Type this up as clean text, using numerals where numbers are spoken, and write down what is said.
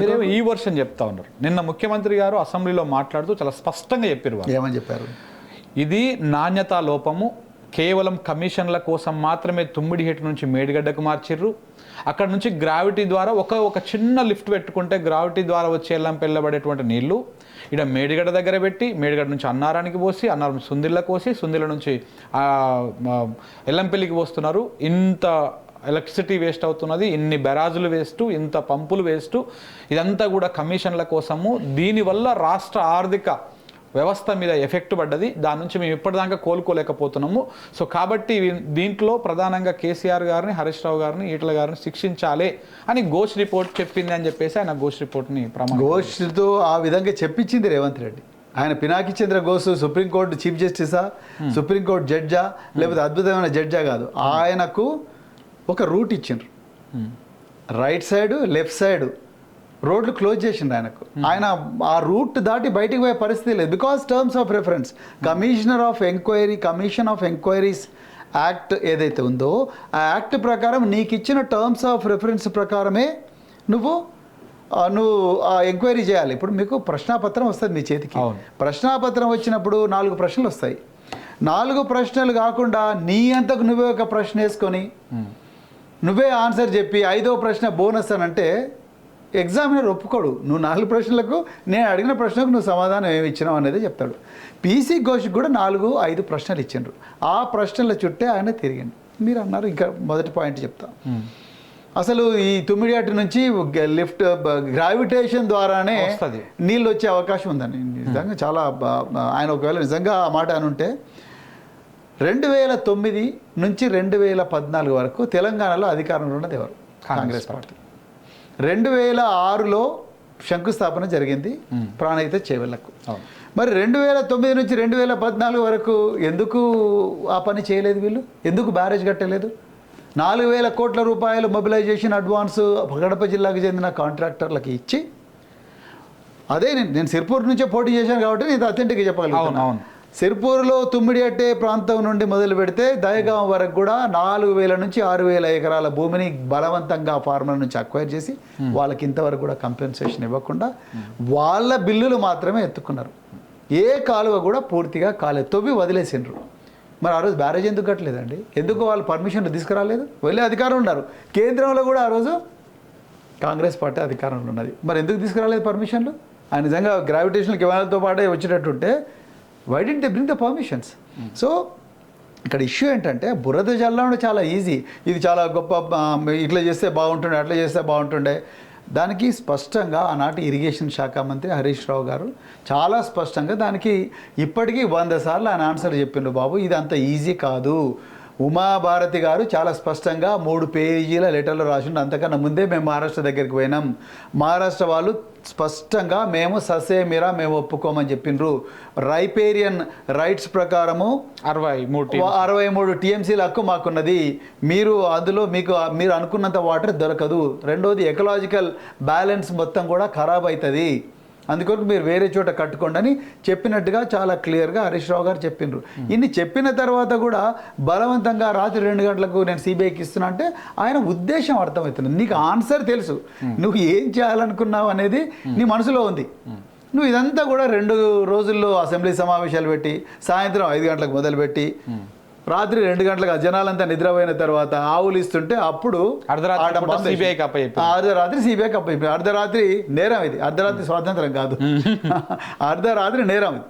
మీరేమో ఈ వర్షన్ చెప్తా ఉన్నారు. నిన్న ముఖ్యమంత్రి గారు అసెంబ్లీలో మాట్లాడుతూ చాలా స్పష్టంగా చెప్పారు. ఏమని చెప్పారు? ఇది నాణ్యతా లోపము, కేవలం కమిషన్ల కోసం మాత్రమే తుమ్మిడిహెట్టు నుంచి మేడిగడ్డకు మార్చిర్రు. అక్కడ నుంచి గ్రావిటీ ద్వారా ఒక చిన్న లిఫ్ట్ పెట్టుకుంటే గ్రావిటీ ద్వారా వచ్చి ఎల్లంపెళ్ళబడేటువంటి నీళ్లు ఇక్కడ మేడిగడ్డ దగ్గర పెట్టి, మేడిగడ్డ నుంచి అన్నారానికి పోసి, అన్నారం నుంచి సుందిళ్ళ కోసి, సుందిళ్ళ నుంచి ఎల్లంపల్లికి పోస్తున్నారు. ఇంత ఎలక్ట్రిసిటీ వేస్ట్ అవుతున్నది, ఇన్ని బెరాజులు వేస్ట్, ఇంత పంపులు వేస్ట్, ఇదంతా కూడా కమిషన్ల కోసము. దీనివల్ల రాష్ట్ర ఆర్థిక వ్యవస్థ మీద ఎఫెక్ట్ పడ్డది. దాని నుంచి మేము ఇప్పటిదాకా కోలుకోలేకపోతున్నాము. సో కాబట్టి దీంట్లో ప్రధానంగా కేసీఆర్ గారిని, హరీష్ రావు గారిని, ఈటల గారిని శిక్షించాలి అని ఘోష్ రిపోర్ట్ చెప్పింది అని చెప్పేసి ఆయన ఘోష్ రిపోర్ట్ని ఘోష్తో ఆ విధంగా చెప్పించింది రేవంత్ రెడ్డి. ఆయన పినాకి చంద్ర ఘోష్ సుప్రీంకోర్టు చీఫ్ జస్టిసా, సుప్రీంకోర్టు జడ్జా, లేకపోతే అద్భుతమైన జడ్జా కాదు. ఆయనకు ఒక రూట్ ఇచ్చిండ్రు. రైట్ సైడ్, లెఫ్ట్ సైడ్ రోడ్లు క్లోజ్ చేసిండు ఆయనకు. ఆయన ఆ రూట్ దాటి బయటికి పోయే పరిస్థితి లేదు. Because terms of reference, commission of enquiries act ఏదైతే ఉందో ఆ యాక్ట్ ప్రకారం నీకు ఇచ్చిన టర్మ్స్ ఆఫ్ రెఫరెన్స్ ప్రకారమే నువ్వు ఎంక్వైరీ చేయాలి. ఇప్పుడు మీకు ప్రశ్నాపత్రం వస్తుంది మీ చేతికి. ప్రశ్నాపత్రం వచ్చినప్పుడు 4 ప్రశ్నలు వస్తాయి. 4 ప్రశ్నలు కాకుండా నీ అంతకు నువ్వే ఒక ప్రశ్న వేసుకొని నువ్వే ఆన్సర్ చెప్పి 5వ ప్రశ్న బోనస్ అని అంటే ఎగ్జామినర్ ఒప్పుకోడు. నువ్వు 4 ప్రశ్నలకు, నేను అడిగిన ప్రశ్నకు నువ్వు సమాధానం ఏమి ఇచ్చినావు అనేది చెప్తాడు. పీసీ ఘోష్కి కూడా 4-5 ప్రశ్నలు ఇచ్చిండ్రు. ఆ ప్రశ్నల చుట్టే ఆయన తిరిగిండు. మీరు అన్నారు, ఇంకా మొదటి పాయింట్ చెప్తా. అసలు ఈ తుమ్మిడిహట్టు నుంచి లిఫ్ట్ గ్రావిటేషన్ ద్వారానే నీళ్ళు వచ్చే అవకాశం ఉందని నిజంగా చాలా ఆయన ఒకవేళ నిజంగా ఆ మాట అని ఉంటే 2009 నుంచి 2014 వరకు తెలంగాణలో అధికారంలో ఉన్నది ఎవరు? కాంగ్రెస్ పార్టీ. 2006లో శంకుస్థాపన జరిగింది ప్రాణహిత చేవెళ్లకు. మరి 2009 నుంచి 2014 వరకు ఎందుకు ఆ పని చేయలేదు వీళ్ళు? ఎందుకు బ్యారేజ్ కట్టలేదు? 4,000 కోట్ల రూపాయలు మొబిలైజేషన్ అడ్వాన్స్ కడప జిల్లాకు చెందిన కాంట్రాక్టర్లకు ఇచ్చి, అదే నేను సిర్పూర్ నుంచే పోటీ చేశాను కాబట్టి నేను అథెంటిక్గా చెప్పగలను. సిర్పూర్లో తుమ్మిడిహట్టే ప్రాంతం నుండి మొదలు పెడితే దయగాం వరకు కూడా 4,000 నుంచి 6,000 ఎకరాల భూమిని బలవంతంగా ఫార్మర్ నుంచి అక్వైర్ చేసి వాళ్ళకి ఇంతవరకు కూడా కంపెన్సేషన్ ఇవ్వకుండా వాళ్ళ బిల్లులు మాత్రమే ఎత్తుకున్నారు. ఏ కాలువ కూడా పూర్తిగా తవ్వి వదిలేసిండ్రు. మరి ఆ రోజు బ్యారేజ్ ఎందుకు కట్టలేదండి? ఎందుకు వాళ్ళు పర్మిషన్లు తీసుకురాలేదు? వెళ్ళే అధికారం ఉన్నారు. కేంద్రంలో కూడా ఆ రోజు కాంగ్రెస్ పార్టీ అధికారంలో ఉన్నది. మరి ఎందుకు తీసుకురాలేదు పర్మిషన్లు? ఆయన నిజంగా గ్రావిటేషనల్ కెమెరాలతో పాటే వచ్చేటట్టుంటే why did they bring the permissions? So ఇక్కడ ఇష్యూ ఏంటంటే బురద జల్లడం చాలా ఈజీ. ఇది చాలా గొప్ప, ఇట్లా చేస్తే బాగుంటుండే, అట్లా చేస్తే బాగుంటుండే. దానికి స్పష్టంగా ఆనాటి ఇరిగేషన్ శాఖ మంత్రి హరీష్ రావు గారు చాలా స్పష్టంగా దానికి ఇప్పటికీ 100 సార్లు ఆయన ఆన్సర్ చెప్పిండు. బాబు ఇది అంత ఈజీ కాదు. ఉమాభారతి గారు చాలా స్పష్టంగా 3 పేజీల లెటర్లు రాసిండు. అంతకన్నా ముందే మేము మహారాష్ట్ర దగ్గరికి పోయినాం. మహారాష్ట్ర వాళ్ళు స్పష్టంగా మేము ససేమిరా మేము ఒప్పుకోమని చెప్పిండ్రు. రైపేరియన్ రైట్స్ ప్రకారము 63 టీఎంసీల హక్కు మాకున్నది. అందులో మీరు అనుకున్నంత వాటర్ దొరకదు. రెండోది ఎకలాజికల్ బ్యాలెన్స్ మొత్తం కూడా ఖరాబ్ అవుతుంది. అందుకొరకు మీరు వేరే చోట కట్టుకోండి అని చెప్పినట్టుగా చాలా క్లియర్గా హరీష్ రావు గారు చెప్పిండ్రు. ఇన్ని చెప్పిన తర్వాత కూడా బలవంతంగా రాత్రి 2 గంటలకు నేను సిబిఐకి ఇస్తున్నా అంటే ఆయన ఉద్దేశం అర్థమవుతుంది. నీకు ఆన్సర్ తెలుసు, నువ్వు ఏం చేయాలనుకున్నావు అనేది నీ మనసులో ఉంది. నువ్వు ఇదంతా కూడా 2 రోజుల్లో అసెంబ్లీ సమావేశాలు పెట్టి సాయంత్రం 5 గంటలకు మొదలుపెట్టి రాత్రి 2 గంటలకు జనాలంతా నిద్రపోయిన తర్వాత ఆవులు ఇస్తుంటే అప్పుడు అర్ధరాత్రి సిబిఐకి అప్పచెప్పి అర్ధరాత్రి నేరం. ఇది అర్ధరాత్రి స్వాతంత్రం కాదు, అర్ధరాత్రి నేరం ఇది.